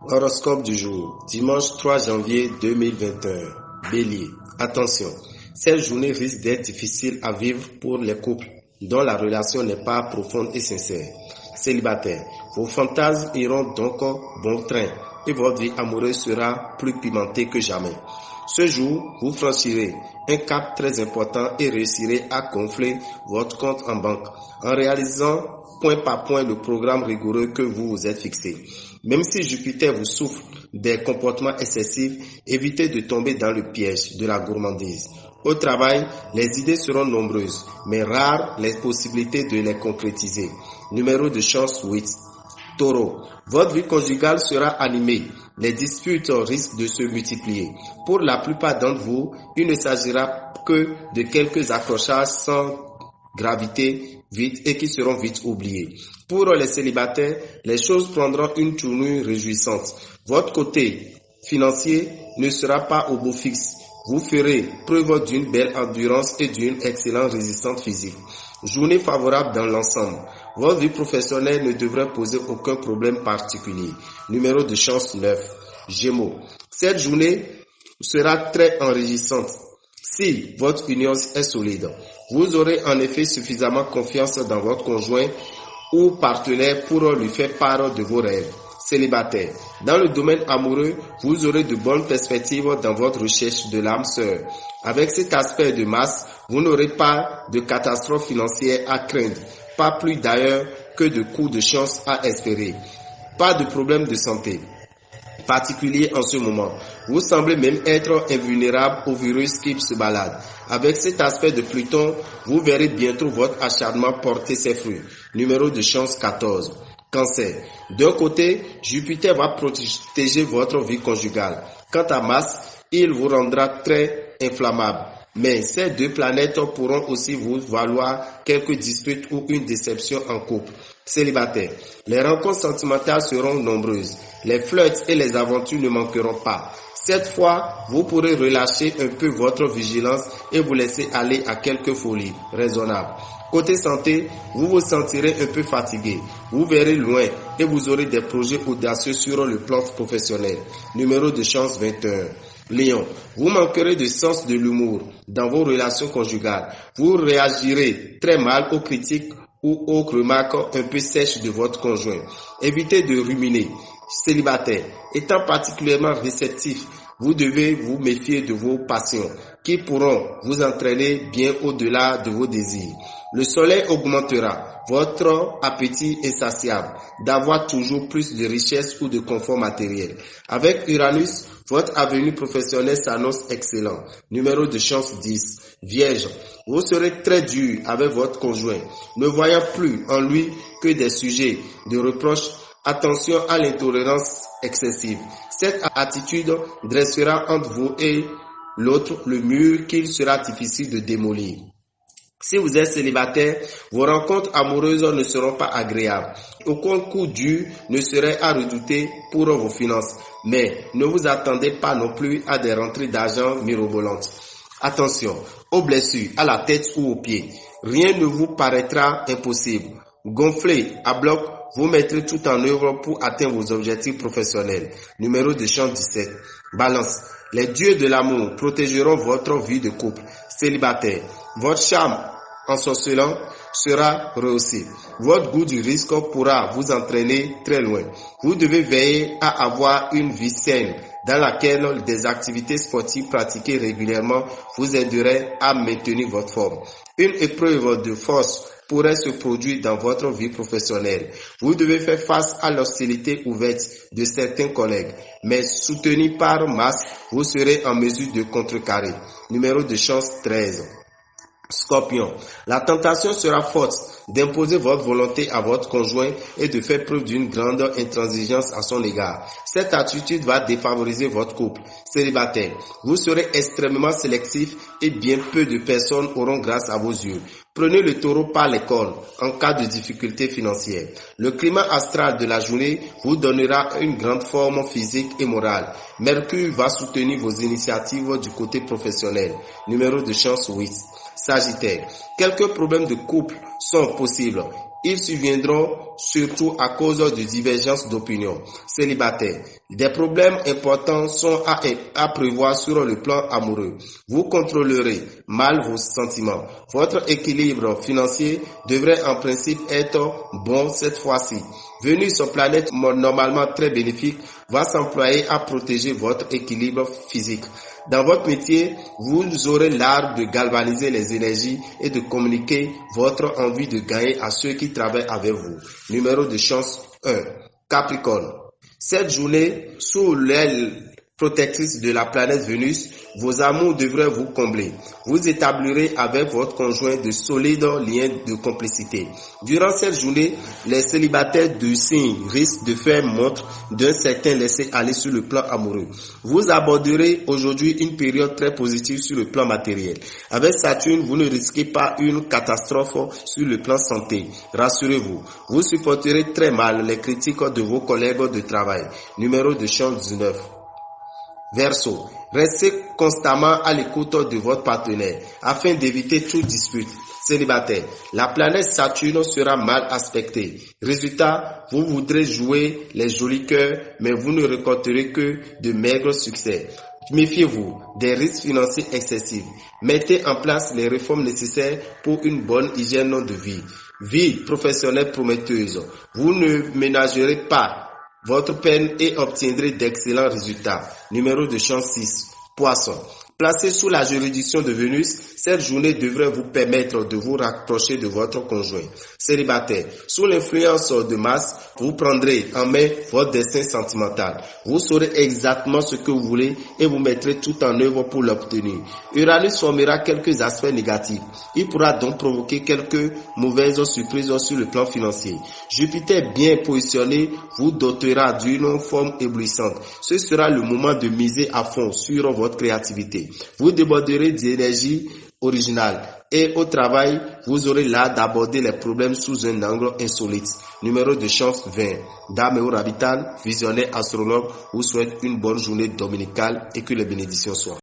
Horoscope du jour, dimanche 3 janvier 2021. Bélier, attention, cette journée risque d'être difficile à vivre pour les couples dont la relation n'est pas profonde et sincère. Célibataire, vos fantasmes iront donc bon train et votre vie amoureuse sera plus pimentée que jamais. Ce jour, vous franchirez un cap très important et réussirez à gonfler votre compte en banque en réalisant point par point le programme rigoureux que vous vous êtes fixé. Même si Jupiter vous souffle des comportements excessifs, évitez de tomber dans le piège de la gourmandise. Au travail, les idées seront nombreuses, mais rares les possibilités de les concrétiser. Numéro de chance 8. Taureau, votre vie conjugale sera animée. Les disputes risquent de se multiplier. Pour la plupart d'entre vous, il ne s'agira que de quelques accrochages sans gravité vite et qui seront vite oubliés. Pour les célibataires, les choses prendront une tournure réjouissante. Votre côté financier ne sera pas au beau fixe. Vous ferez preuve d'une belle endurance et d'une excellente résistance physique. Journée favorable dans l'ensemble. Votre vie professionnelle ne devrait poser aucun problème particulier. Numéro de chance 9. Gémeaux. Cette journée sera très enrichissante si votre union est solide. Vous aurez en effet suffisamment confiance dans votre conjoint ou partenaire pour lui faire part de vos rêves. Célibataire. Dans le domaine amoureux, vous aurez de bonnes perspectives dans votre recherche de l'âme sœur. Avec cet aspect de masse, vous n'aurez pas de catastrophe financière à craindre, pas plus d'ailleurs que de coups de chance à espérer. Pas de problème de santé particulier en ce moment. Vous semblez même être invulnérable au virus qui se balade. Avec cet aspect de Pluton, vous verrez bientôt votre acharnement porter ses fruits. Numéro de chance 14. Cancer. D'un côté, Jupiter va protéger votre vie conjugale. Quant à Mars, il vous rendra très inflammable. Mais ces deux planètes pourront aussi vous valoir quelques disputes ou une déception en couple. Célibataire. Les rencontres sentimentales seront nombreuses. Les flirts et les aventures ne manqueront pas. Cette fois, vous pourrez relâcher un peu votre vigilance et vous laisser aller à quelques folies raisonnables. Côté santé, vous vous sentirez un peu fatigué. Vous verrez loin et vous aurez des projets audacieux sur le plan professionnel. Numéro de chance 21. Lion, vous manquerez de sens de l'humour dans vos relations conjugales. Vous réagirez très mal aux critiques ou aux remarques un peu sèches de votre conjoint. Évitez de ruminer. Célibataire, étant particulièrement réceptif, vous devez vous méfier de vos passions qui pourront vous entraîner bien au-delà de vos désirs. Le soleil augmentera votre appétit insatiable d'avoir toujours plus de richesse ou de confort matériel. Avec Uranus, votre avenir professionnel s'annonce excellent. Numéro de chance 10. Vierge, vous serez très dur avec votre conjoint, ne voyant plus en lui que des sujets de reproche. Attention à l'intolérance excessive. Cette attitude dressera entre vous et l'autre le mur qu'il sera difficile de démolir. Si vous êtes célibataire, vos rencontres amoureuses ne seront pas agréables. Aucun coup dur ne serait à redouter pour vos finances. Mais ne vous attendez pas non plus à des rentrées d'argent mirobolantes. Attention aux blessures à la tête ou aux pieds. Rien ne vous paraîtra impossible. Gonflé à bloc, vous mettrez tout en œuvre pour atteindre vos objectifs professionnels. Numéro de chance 17. Balance. Les dieux de l'amour protégeront votre vie de couple. Célibataire. Votre charme ensorcelant sera rehaussé. Votre goût du risque pourra vous entraîner très loin. Vous devez veiller à avoir une vie saine dans laquelle des activités sportives pratiquées régulièrement vous aideraient à maintenir votre forme. Une épreuve de force pourrait se produire dans votre vie professionnelle. Vous devez faire face à l'hostilité ouverte de certains collègues, mais soutenu par Mars, vous serez en mesure de contrecarrer. Numéro de chance 13. Scorpion, la tentation sera forte d'imposer votre volonté à votre conjoint et de faire preuve d'une grande intransigeance à son égard. Cette attitude va défavoriser votre couple. Célibataire, vous serez extrêmement sélectif et bien peu de personnes auront grâce à vos yeux. Prenez le taureau par les cornes en cas de difficulté financière. Le climat astral de la journée vous donnera une grande forme physique et morale. Mercure va soutenir vos initiatives du côté professionnel. Numéro de chance 8. Sagittaire, quelques problèmes de couple sont possibles. ils surviendront surtout à cause de divergences d'opinion. Célibataire. Des problèmes importants sont à prévoir sur le plan amoureux. Vous contrôlerez mal vos sentiments. Votre équilibre financier devrait en principe être bon cette fois-ci. Vénus, planète normalement très bénéfique, va s'employer à protéger votre équilibre physique. Dans votre métier, vous aurez l'art de galvaniser les énergies et de communiquer votre envie de gagner à ceux qui travaillent avec vous. Numéro de chance 1. Capricorne. Cette journée, sous l'aile protectrice de la planète Vénus, vos amours devraient vous combler. Vous établirez avec votre conjoint de solides liens de complicité. Durant cette journée, les célibataires du signe risquent de faire montre d'un certain laisser-aller sur le plan amoureux. Vous aborderez aujourd'hui une période très positive sur le plan matériel. Avec Saturne, vous ne risquez pas une catastrophe sur le plan santé. Rassurez-vous, vous supporterez très mal les critiques de vos collègues de travail. Numéro de chance 19. Verseau, restez constamment à l'écoute de votre partenaire afin d'éviter toute dispute. Célibataire, la planète Saturne sera mal aspectée. Résultat, vous voudrez jouer les jolis cœurs, mais vous ne récolterez que de maigres succès. Méfiez-vous des risques financiers excessifs. Mettez en place les réformes nécessaires pour une bonne hygiène de vie. Vie professionnelle prometteuse. Vous ne ménagerez pas votre peine et obtiendrez d'excellents résultats. Numéro de chance 6. Poisson. Placé sous la juridiction de Vénus, cette journée devrait vous permettre de vous rapprocher de votre conjoint. Célibataire. Sous l'influence de Mars, vous prendrez en main votre destin sentimental. Vous saurez exactement ce que vous voulez et vous mettrez tout en œuvre pour l'obtenir. Uranus formera quelques aspects négatifs. Il pourra donc provoquer quelques mauvaises surprises sur le plan financier. Jupiter bien positionné vous dotera d'une forme éblouissante. Ce sera le moment de miser à fond sur votre créativité. Vous déborderez d'énergie originale et au travail, vous aurez l'art d'aborder les problèmes sous un angle insolite. Numéro de chance 20. Dame et Rabitan, visionnaire astrologue, vous souhaite une bonne journée dominicale et que les bénédictions soient.